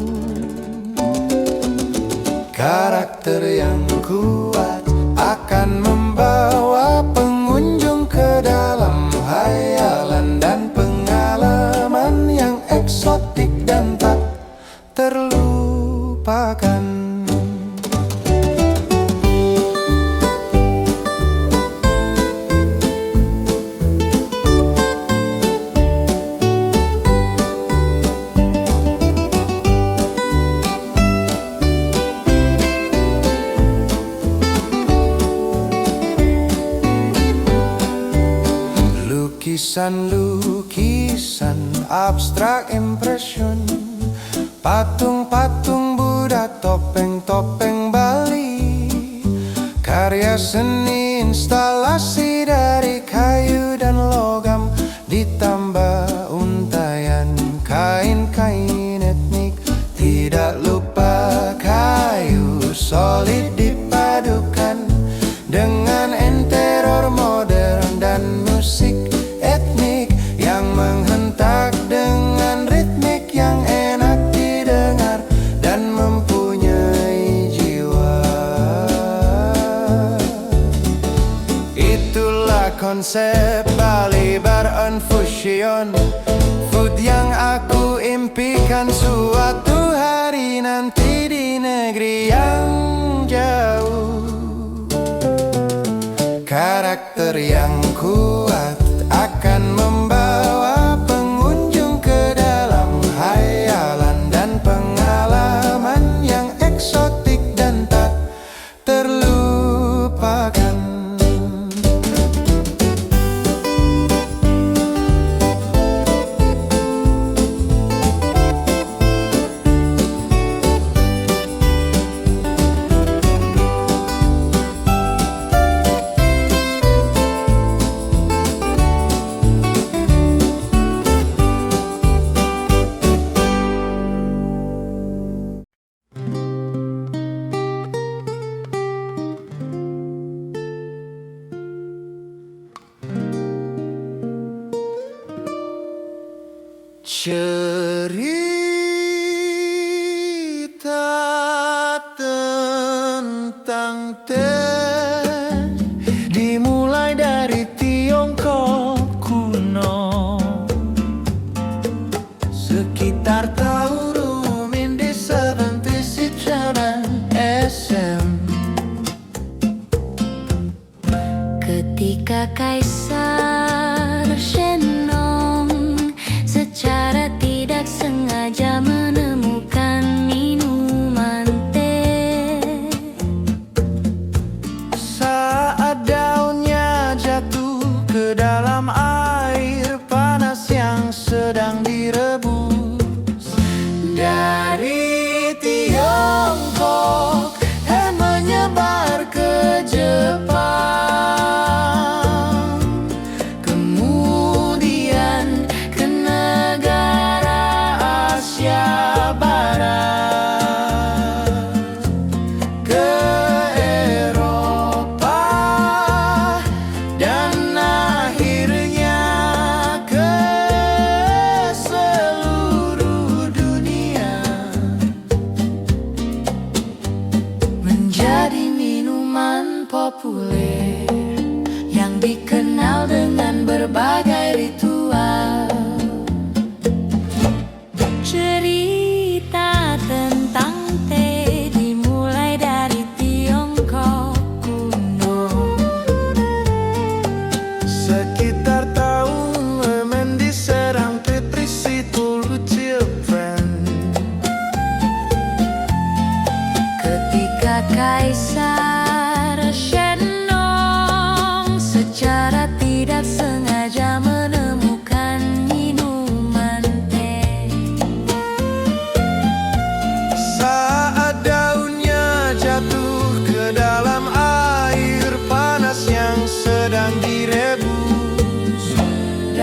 A: Karakter yang kuat akan membawa pengunjung ke dalam hayalan dan pengalaman yang eksotik dan tak terlupakan. Lukisan-lukisan abstrak impression, patung-patung Buddha, topeng-topeng Bali, karya seni instalasi dari kayu dan logam, ditambah untaian kain-kain etnik. Tidak lupa kayu solid dipadukan dengan interior modern dan musik etnik yang menghentak dengan ritmik yang enak didengar dan mempunyai jiwa. Itulah konsep Bali Bar and Fusion, food yang aku impikan suatu hari nanti di negeri yang jauh. Karakter yang kuat akan membawa pengunjung ke dalam hayalan dan pengalaman yang eksotik dan tak terlupakan. Cerita tentang teh dimulai dari Tiongkok kuno, sekitar tahun in the 70s zaman SM.
B: Ketika Kaisar Shenong secara tidak sengaja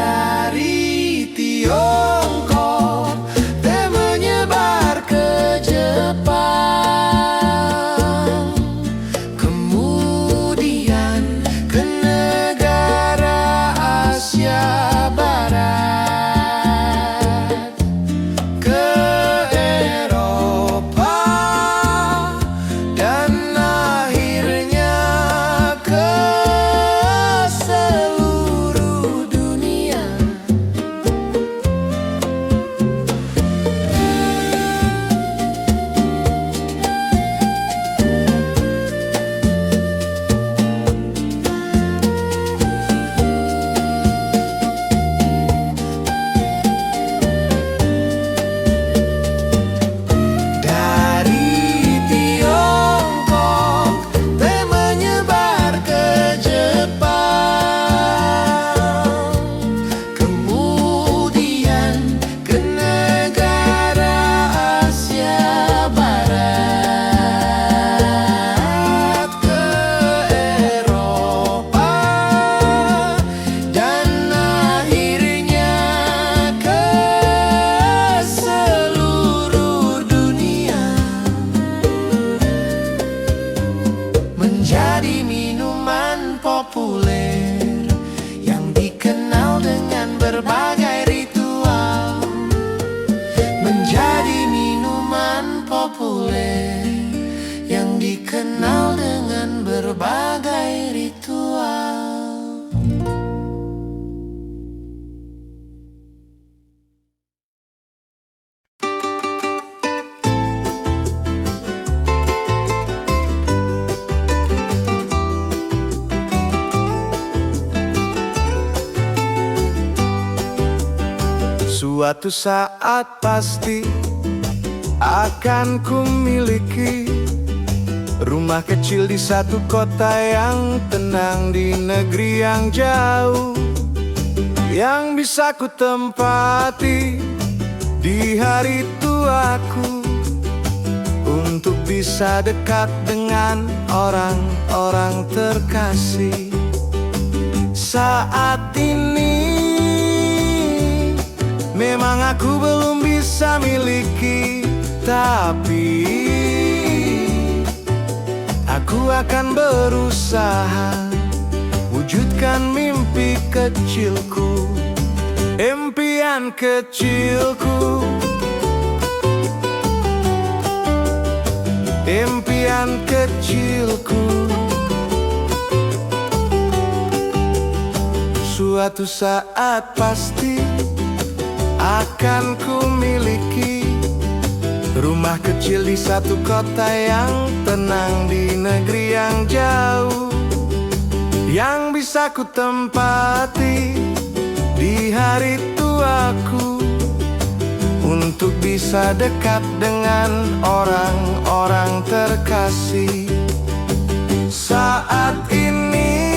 A: Dari Tiongkok teh menyebar ke Jepang, kemudian ke negara Asia Barat, ke Eropa, dan akhirnya ke seluruh dunia. Dari Tiongkok teh menyebar ke Jepang, kemudian ke negara Asia Barat, ke Eropa, dan akhirnya ke seluruh dunia. Menjadi minuman populer yang dikenal dengan berbagai ritual. Menjadi minuman populer yang dikenal dengan berbagai ritual. Suatu saat pasti akan kumiliki rumah kecil di satu kota yang tenang di negeri yang jauh, yang bisa ku tempati di hari tuaku, untuk bisa dekat dengan orang-orang terkasih. Saat ini memang aku belum bisa miliki, tapi aku akan berusaha wujudkan mimpi kecilku, impian kecilku, impian kecilku. Suatu saat pasti akan ku miliki rumah kecil di satu kota yang tenang di negeri yang jauh, yang bisa ku tempati di hari tuaku, untuk bisa dekat dengan orang-orang terkasih. Saat ini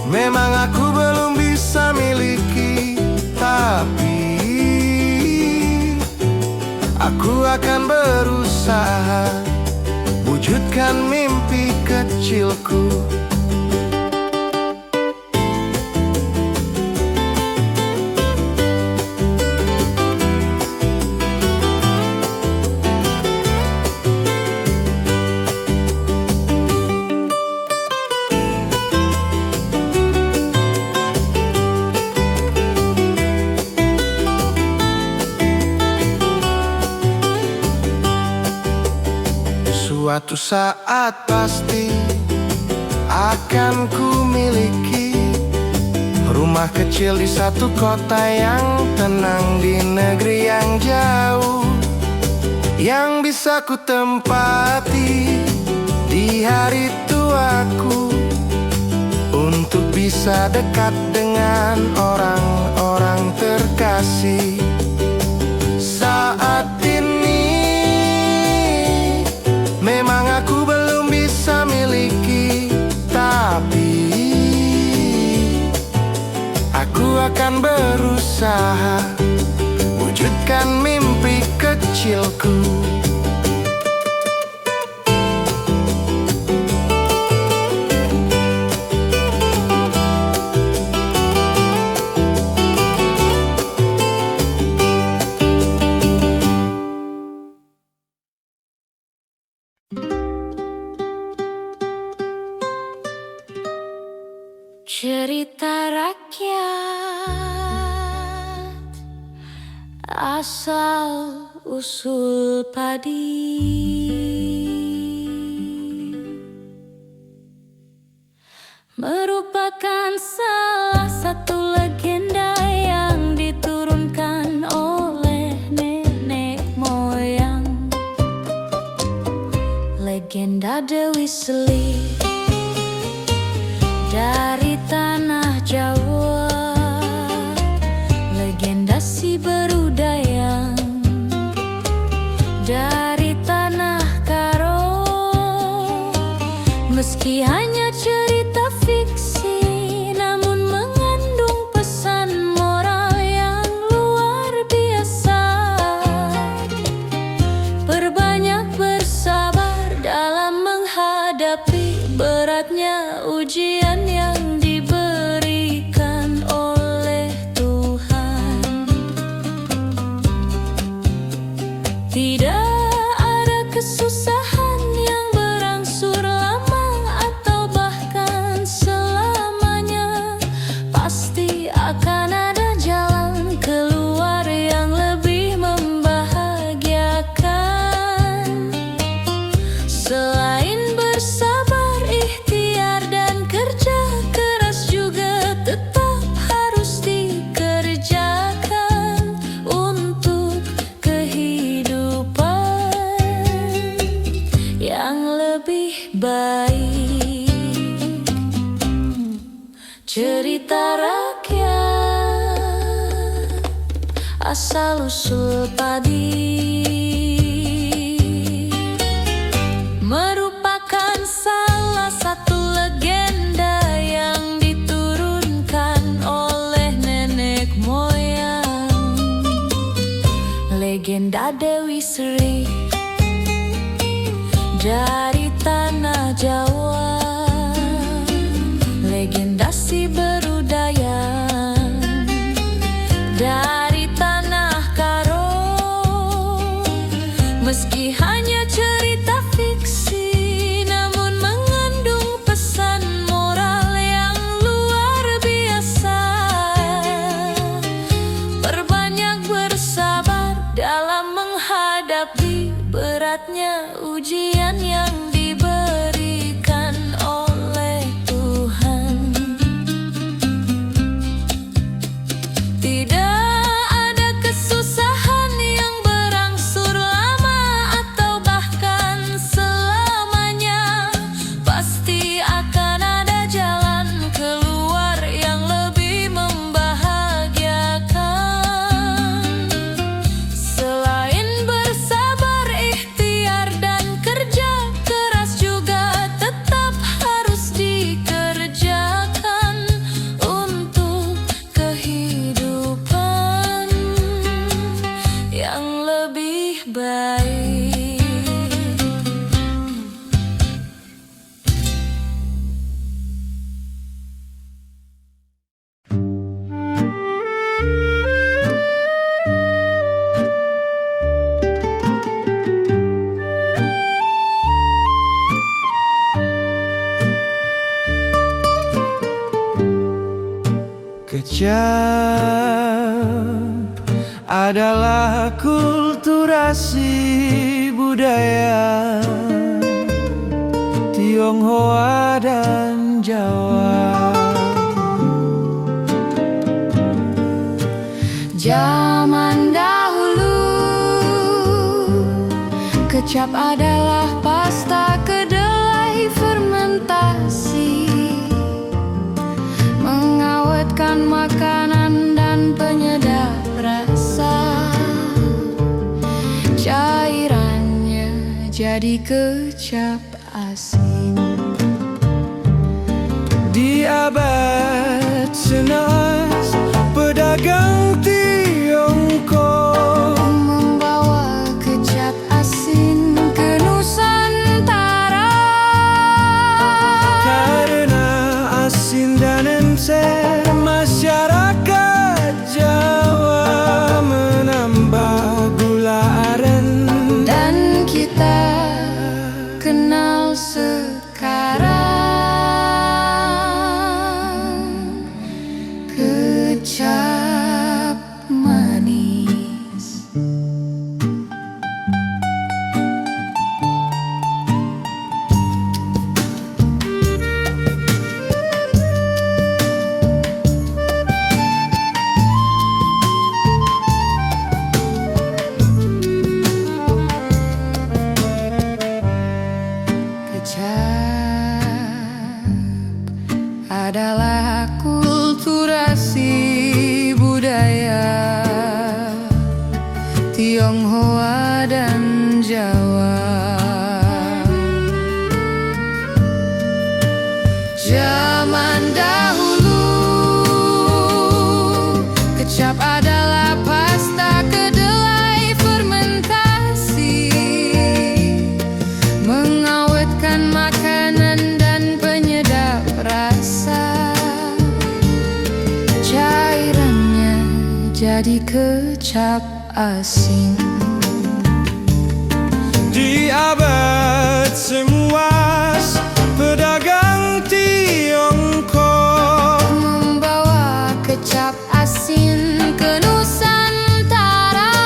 A: memang aku belum bisa miliki, tapi aku akan berusaha wujudkan mimpi kecilku. Suatu saat pasti akan ku miliki rumah kecil di satu kota yang tenang di negeri yang jauh, yang bisa ku tempati di hari tuaku, untuk bisa dekat dengan orang-orang terkasih. Saat ini memang aku belum bisa miliki, tapi aku akan berusaha wujudkan mimpi kecilku.
B: Cerita rakyat asal usul padi. Merupakan salah satu legenda yang diturunkan oleh nenek moyang. Legenda Dewi Seli dari tanah Jawa, legenda si berudayang dari tanah Karo. Meski hanya cerita fiksi, namun mengandung pesan moral yang luar biasa. Perbanyak bersabar dalam menghadapi beratnya ujian yang diberikan oleh Tuhan. Tidak ada kesusahan yang berangsur lama atau bahkan selamanya. Pasti akan ada jalan keluar yang lebih membahagiakan. Selain bersabar, ikhtiar dan kerja keras juga tetap harus dikerjakan untuk kehidupan yang lebih baik. Cerita rakyat asal usul padi merupakan salah satu legenda yang diturunkan oleh nenek moyang. Legenda Dewi Sri dari tanah Jawa, legenda si berudayang dari tanah Karo. Meski hanya cerita fiksi, namun mengandung pesan moral yang luar biasa. Perbanyak bersabar dalam menghadapi beratnya ujian yang diberikan oleh Tuhan. Tidak ada kesusahan yang berangsur lama atau bahkan selamanya. Pasti akan ada jalan keluar yang lebih membahagiakan. Selain bersabar, ikhtiar dan kerja keras juga tetap harus dikerjakan untuk kehidupan yang lebih baik.
A: Kecap adalah kulturasi budaya Tionghoa dan Jawa.
B: Zaman dahulu, kecap adalah pasta kedelai fermentasi, mengawetkan makanan dan penyedap rasa. Cairannya jadi kecap asin.
A: Di abad 19, pedagang Tiongkok
B: membawa kecap asin ke Nusantara.
A: karena asin dan encer masyarakat Jawa menambah gula aren
B: Dan kita kenal sekarang.
D: adalah kulturasi budaya Tionghoa dan Jawa. Zaman dahulu, kecap adalah pasta kedelai fermentasi, mengawetkan makanan dan penyedap rasa. Cairannya jadi kecap asin.
A: Di abad semuas, pedagang Tiongkok
B: membawa kecap asin ke Nusantara.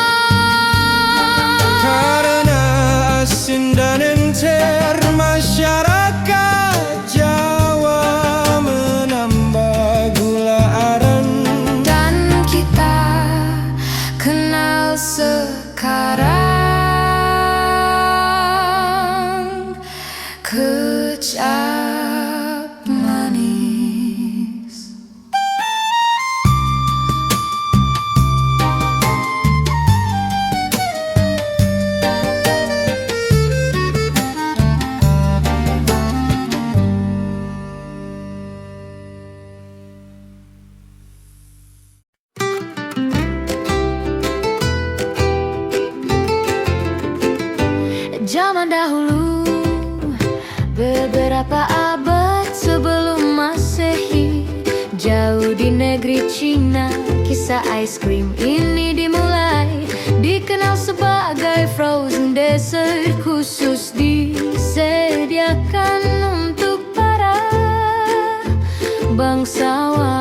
A: Karena asin dan encer, masyarakat Jawa menambah gula aren.
B: Dan kita kenal sekarang kecap manis. Zaman dahulu, beberapa abad sebelum Masehi, jauh di negeri Cina, kisah es krim ini dimulai. Dikenal sebagai frozen dessert, khusus disediakan untuk para bangsawan.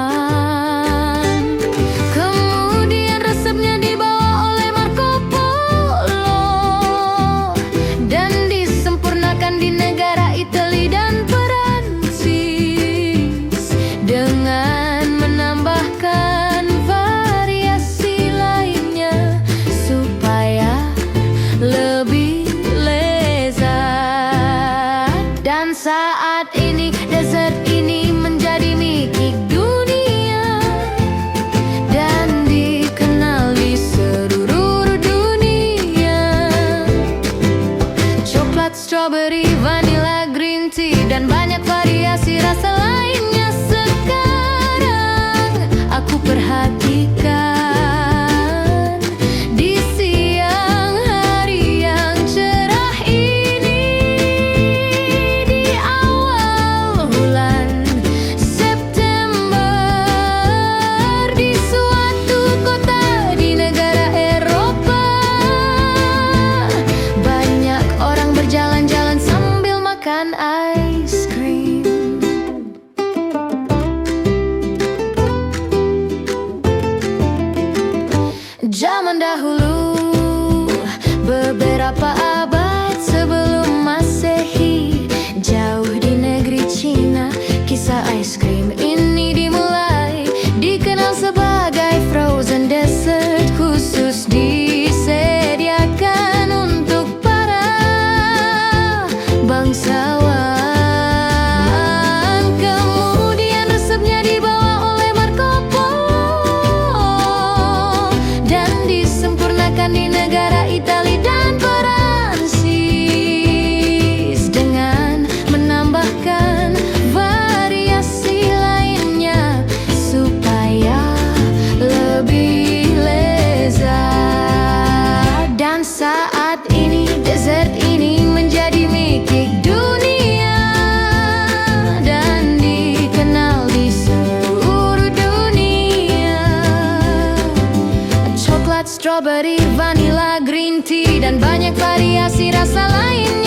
B: Kemudian resepnya dibawa oleh Marco Polo dan disempurnakan di negara Italia dan Perancis dengan menambahkan variasi lainnya supaya lebih lezat. Dan saat ini dessert ini menjadi mikik dunia dan dikenal di seluruh dunia. Coklat, strawberry, vanilla, green tea, dan banyak variasi rasa lainnya. Sekarang aku perhatikan di siang hari yang cerah ini, di awal bulan September, di suatu kota di negara Eropa, banyak orang berjalan-jalan sambil makan ice cream. Zaman dahulu, beberapa abad sebelum Masehi, jauh di negeri Cina, kisah es krim ini dimulai. Dikenal sebagai frozen dessert, khusus disediakan untuk para bangsawan. Kemudian resepnya dibawa oleh Marco Polo dan disempurnakan di negara Italia dan Perancis dengan menambahkan variasi lainnya supaya lebih lezat. Dan saat ini dessert ini menjadi mikik dunia dan dikenal di seluruh dunia. Coklat, strawberry, vanilla, green tea, dan banyak variasi rasa lainnya.